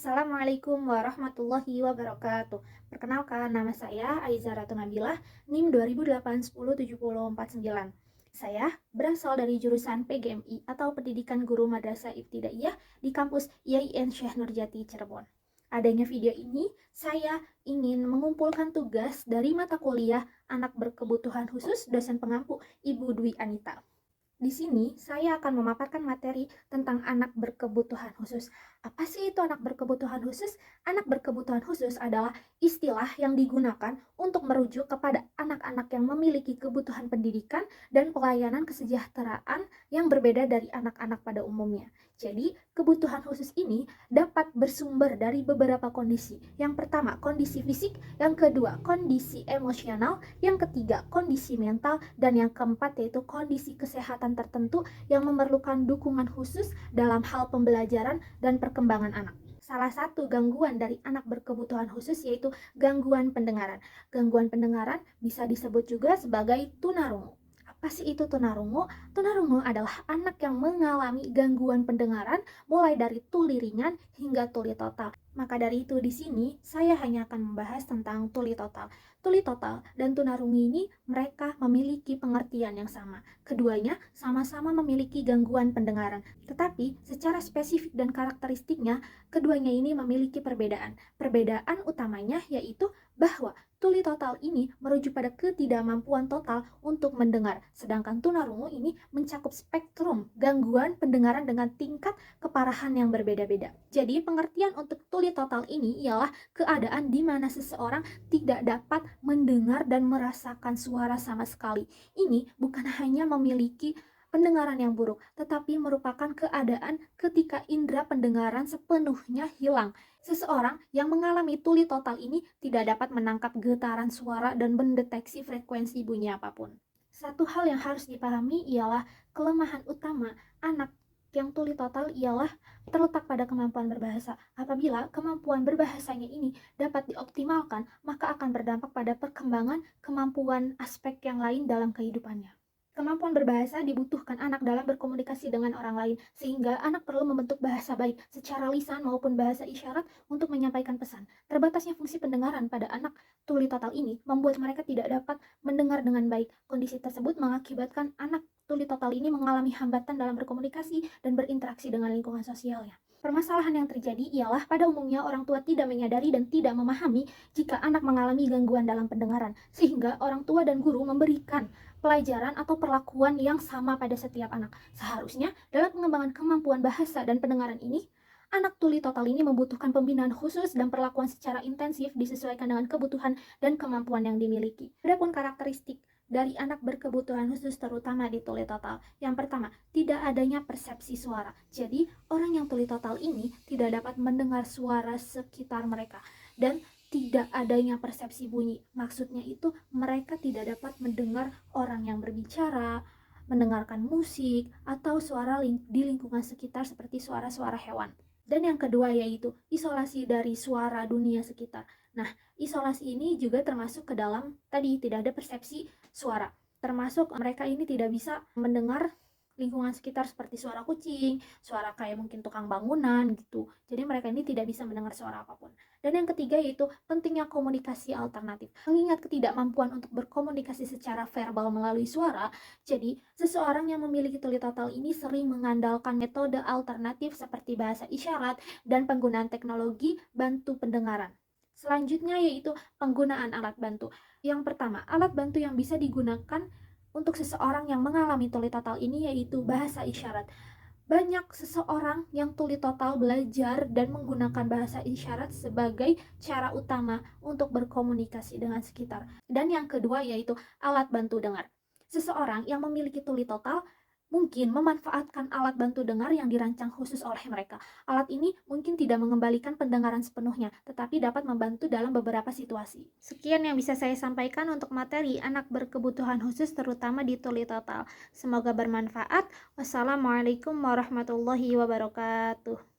Assalamualaikum warahmatullahi wabarakatuh. Perkenalkan, nama saya Aiza Ratu Nabilah, NIM 2008107049. Saya berasal dari jurusan PGMI atau Pendidikan Guru Madrasah Ibtidaiyah di kampus IAIN Syekh Nurjati Cirebon. Adanya video ini, saya ingin mengumpulkan tugas dari mata kuliah Anak Berkebutuhan Khusus dosen pengampu Ibu Dwi Anita. Di sini saya akan memaparkan materi tentang anak berkebutuhan khusus. Apa sih itu anak berkebutuhan khusus? Anak berkebutuhan khusus adalah istilah yang digunakan untuk merujuk kepada anak-anak yang memiliki kebutuhan pendidikan dan pelayanan kesejahteraan yang berbeda dari anak-anak pada umumnya. Jadi, kebutuhan khusus ini dapat bersumber dari beberapa kondisi. Yang pertama, kondisi fisik, yang kedua, kondisi emosional, yang ketiga, kondisi mental, dan yang keempat yaitu kondisi kesehatan tertentu yang memerlukan dukungan khusus dalam hal pembelajaran dan perkembangan anak. Salah satu gangguan dari anak berkebutuhan khusus yaitu gangguan pendengaran. Gangguan pendengaran bisa disebut juga sebagai tunarungu. Apa sih itu tunarungu? Tunarungu adalah anak yang mengalami gangguan pendengaran mulai dari tuli ringan hingga tuli total. Maka dari itu di sini saya hanya akan membahas tentang tuli total. Tuli total dan tunarungu ini mereka memiliki pengertian yang sama. Keduanya sama-sama memiliki gangguan pendengaran. Tetapi secara spesifik dan karakteristiknya keduanya ini memiliki perbedaan. Perbedaan utamanya yaitu bahwa tuli total ini merujuk pada ketidakmampuan total untuk mendengar, sedangkan tunarungu ini mencakup spektrum gangguan pendengaran dengan tingkat keparahan yang berbeda-beda. Jadi pengertian untuk tuli total ini ialah keadaan di mana seseorang tidak dapat mendengar dan merasakan suara sama sekali. Ini bukan hanya memiliki pendengaran yang buruk, tetapi merupakan keadaan ketika indera pendengaran sepenuhnya hilang. Seseorang yang mengalami tuli total ini tidak dapat menangkap getaran suara dan mendeteksi frekuensi bunyi apapun. Satu hal yang harus dipahami ialah kelemahan utama anak yang tuli total ialah terletak pada kemampuan berbahasa. Apabila kemampuan berbahasanya ini dapat dioptimalkan, maka akan berdampak pada perkembangan kemampuan aspek yang lain dalam kehidupannya. Kemampuan berbahasa dibutuhkan anak dalam berkomunikasi dengan orang lain, sehingga anak perlu membentuk bahasa baik secara lisan maupun bahasa isyarat untuk menyampaikan pesan. Terbatasnya fungsi pendengaran pada anak tuli total ini membuat mereka tidak dapat mendengar dengan baik. Kondisi tersebut mengakibatkan anak tuli total ini mengalami hambatan dalam berkomunikasi dan berinteraksi dengan lingkungan sosialnya. Permasalahan yang terjadi ialah pada umumnya orang tua tidak menyadari dan tidak memahami jika anak mengalami gangguan dalam pendengaran, sehingga orang tua dan guru memberikan pelajaran atau perlakuan yang sama pada setiap anak. Seharusnya dalam pengembangan kemampuan bahasa dan pendengaran ini, anak tuli total ini membutuhkan pembinaan khusus dan perlakuan secara intensif disesuaikan dengan kebutuhan dan kemampuan yang dimiliki. Adapun karakteristik dari anak berkebutuhan khusus terutama di tuli total. Yang pertama, tidak adanya persepsi suara. Jadi, orang yang tuli total ini tidak dapat mendengar suara sekitar mereka dan tidak adanya persepsi bunyi. Maksudnya itu mereka tidak dapat mendengar orang yang berbicara, mendengarkan musik, atau suara di lingkungan sekitar seperti suara-suara hewan. Dan yang kedua yaitu isolasi dari suara dunia sekitar. Nah, isolasi ini juga termasuk ke dalam tadi tidak ada persepsi suara. Termasuk mereka ini tidak bisa mendengar lingkungan sekitar seperti suara kucing, suara kayak mungkin tukang bangunan gitu. Jadi mereka ini tidak bisa mendengar suara apapun. Dan yang ketiga yaitu pentingnya komunikasi alternatif. Mengingat ketidakmampuan untuk berkomunikasi secara verbal melalui suara, jadi seseorang yang memiliki tuli total ini sering mengandalkan metode alternatif seperti bahasa isyarat dan penggunaan teknologi bantu pendengaran. Selanjutnya yaitu penggunaan alat bantu. Yang pertama, alat bantu yang bisa digunakan untuk seseorang yang mengalami tuli total ini yaitu bahasa isyarat. Banyak seseorang yang tuli total belajar dan menggunakan bahasa isyarat sebagai cara utama untuk berkomunikasi dengan sekitar. Dan yang kedua yaitu alat bantu dengar. Seseorang yang memiliki tuli total mungkin memanfaatkan alat bantu dengar yang dirancang khusus oleh mereka. Alat ini mungkin tidak mengembalikan pendengaran sepenuhnya, tetapi dapat membantu dalam beberapa situasi. Sekian yang bisa saya sampaikan untuk materi anak berkebutuhan khusus terutama di tuli total. Semoga bermanfaat. Wassalamualaikum warahmatullahi wabarakatuh.